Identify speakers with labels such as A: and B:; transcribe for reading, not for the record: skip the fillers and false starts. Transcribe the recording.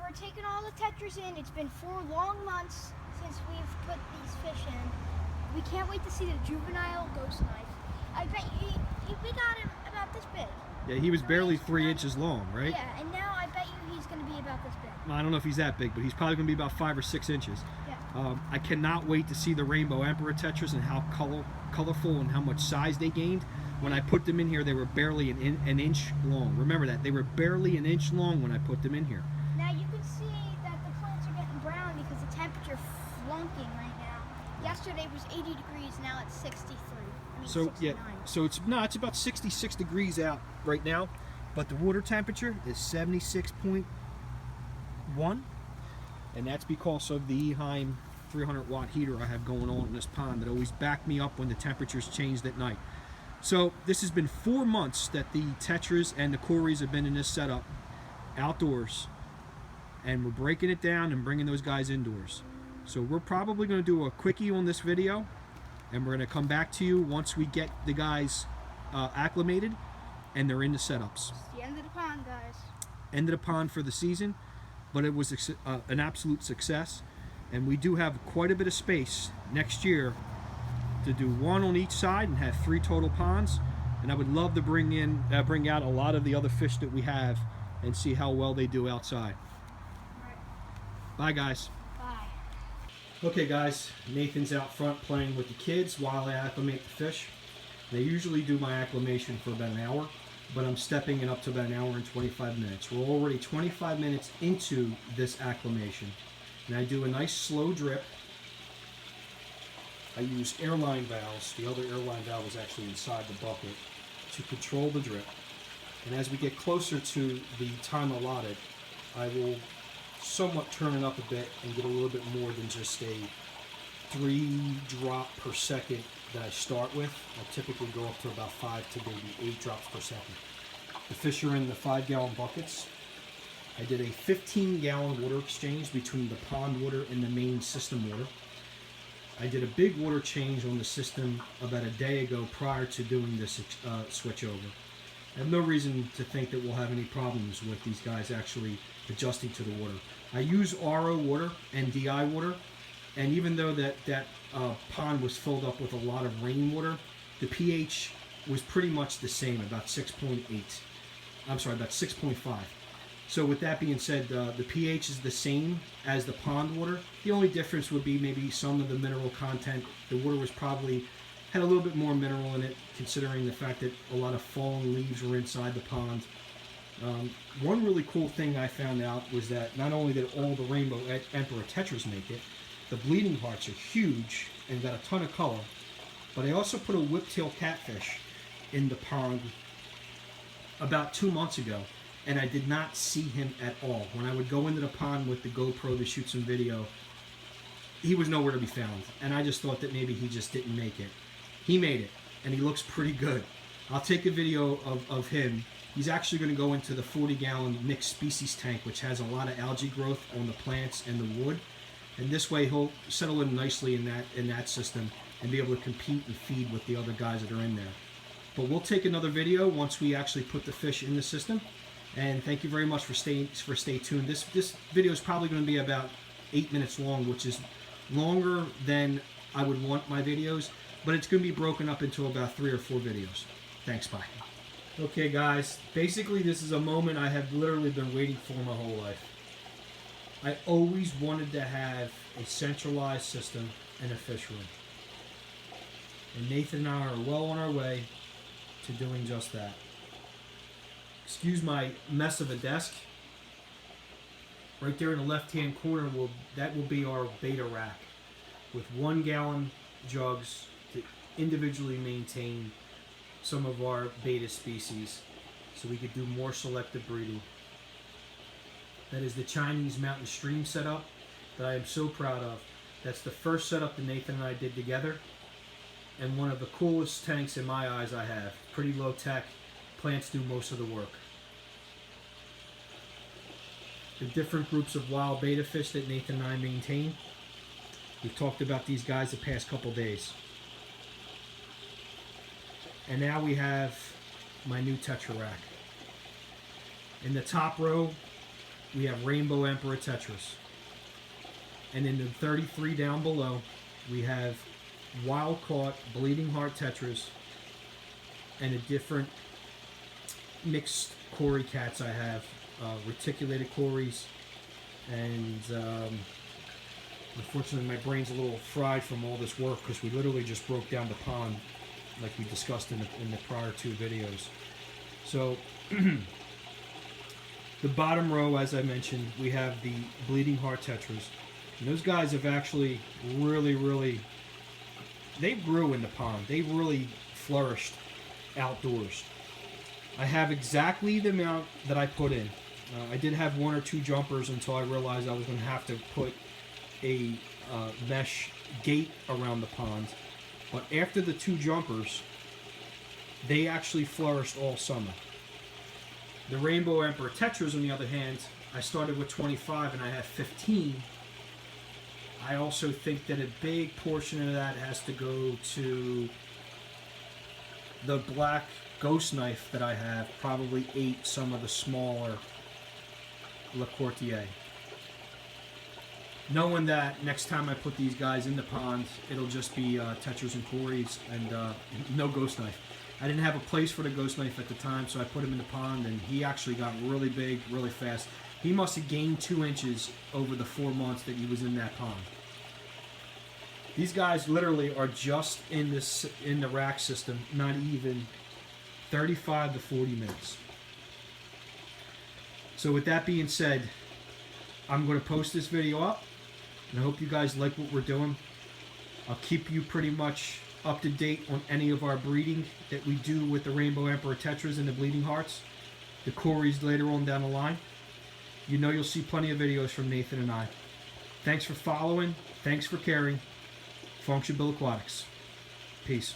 A: we're taking all the tetras in. It's been 4 long months since we've put these fish in. We can't wait to see the juvenile ghost knife. I bet we got him about this big.
B: Yeah, he was barely 3 inches long, right?
A: Yeah, and now I bet you he's going to be about this big.
B: Well, I don't know if he's that big, but he's probably going to be about 5 or 6 inches.
A: Yeah.
B: I cannot wait to see the Rainbow Emperor tetras and how colorful and how much size they gained. When I put them in here, they were barely an inch long. Remember that. They were barely an inch long when I put them in here.
A: Now you can see that the plants are getting brown because the temperature flunking right now. Yesterday was 80 degrees, now it's 63. I mean,
B: So
A: 69.
B: yeah, so it's about 66 degrees out right now, but the water temperature is 76.1, and that's because of the Eheim 300-watt heater I have going on in this pond that always back me up when the temperatures changed at night. So this has been 4 months that the tetras and the Corys have been in this setup outdoors, and we're breaking it down and bringing those guys indoors. So we're probably going to do a quickie on this video, and we're going to come back to you once we get the guys acclimated and they're in the setups.
A: It's the end of the pond, guys.
B: End of the pond for the season, but it was an absolute success, and we do have quite a bit of space next year to do 1 on each side and have 3 total ponds. And I would love to bring out a lot of the other fish that we have and see how well they do outside.
A: All right.
B: Bye, guys.
A: Bye.
B: Okay, guys, Nathan's out front playing with the kids while I acclimate the fish. They usually do my acclimation for about an hour, but I'm stepping it up to about an hour and 25 minutes. We're already 25 minutes into this acclimation, and I do a nice slow drip. I use airline valves. The other airline valve is actually inside the bucket to control the drip. And as we get closer to the time allotted, I will somewhat turn it up a bit and get a little bit more than just a 3 drop per second that I start with. I typically go up to about 5 to maybe 8 drops per second. The fish are in the 5-gallon buckets. I did a 15-gallon water exchange between the pond water and the main system water. I did a big water change on the system about a day ago prior to doing this switch over. I have no reason to think that we'll have any problems with these guys actually adjusting to the water. I use RO water and DI water, and even though that pond was filled up with a lot of rainwater, the pH was pretty much the same, about 6.8. I'm sorry, about 6.5. So with that being said, the pH is the same as the pond water. The only difference would be maybe some of the mineral content. The water was probably had a little bit more mineral in it, considering the fact that a lot of fallen leaves were inside the pond. One really cool thing I found out was that not only did all the Rainbow Emperor tetras make it, the bleeding hearts are huge and got a ton of color, but I also put a whiptail catfish in the pond about 2 months ago, and I did not see him at all. When I would go into the pond with the GoPro to shoot some video, he was nowhere to be found, and I just thought that maybe he just didn't make it. He made it, and he looks pretty good. I'll take a video of him. He's actually going to go into the 40-gallon mixed species tank, which has a lot of algae growth on the plants and the wood, and this way he'll settle in nicely in that system and be able to compete and feed with the other guys that are in there. But we'll take another video once we actually put the fish in the system. And thank you very much for stay tuned. This video is probably going to be about 8 minutes long, which is longer than I would want my videos, but it's going to be broken up into about 3 or 4 videos. Thanks, bye. Okay guys, basically this is a moment I have literally been waiting for my whole life. I always wanted to have a centralized system and a fish room. And Nathan and I are well on our way to doing just that. Excuse my mess of a desk. Right there in the left-hand corner, that will be our beta rack with 1-gallon jugs to individually maintain some of our beta species so we could do more selective breeding. That is the Chinese mountain stream setup that I am so proud of. That's the first setup that Nathan and I did together, and one of the coolest tanks in my eyes I have. Pretty low tech. Plants do most of the work. The different groups of wild beta fish that Nathan and I maintain. We've talked about these guys the past couple days. And now we have my new tetra rack. In the top row we have Rainbow Emperor tetras. And in the 33 down below, we have wild caught bleeding heart tetras and a different mixed Cory cats I have, reticulated Corys, and unfortunately my brain's a little fried from all this work because we literally just broke down the pond like we discussed in the prior 2 videos. So the bottom row, as I mentioned, we have the bleeding heart tetras. And those guys have actually really, they grew in the pond. They really flourished outdoors. I have exactly the amount that I put in. I did have 1 or 2 jumpers until I realized I was going to have to put a mesh gate around the pond. But after the 2 jumpers, they actually flourished all summer. The Rainbow Emperor tetras, on the other hand, I started with 25 and I have 15. I also think that a big portion of that has to go to the black ghost knife that I have. Probably ate some of the smaller Le Courtier. Knowing that next time I put these guys in the pond, it'll just be tetras and Corys and no ghost knife. I didn't have a place for the ghost knife at the time, so I put him in the pond, and he actually got really big, really fast. He must have gained 2 inches over the 4 months that he was in that pond. These guys literally are just in the rack system, not even 35 to 40 minutes. So with that being said, I'm going to post this video up, and I hope you guys like what we're doing. I'll keep you pretty much up to date on any of our breeding that we do with the Rainbow Emperor tetras and the bleeding hearts, the Corys later on down the line. You know you'll see plenty of videos from Nathan and I. Thanks for following. Thanks for caring. FunctionBuilt-Aquatics. Peace.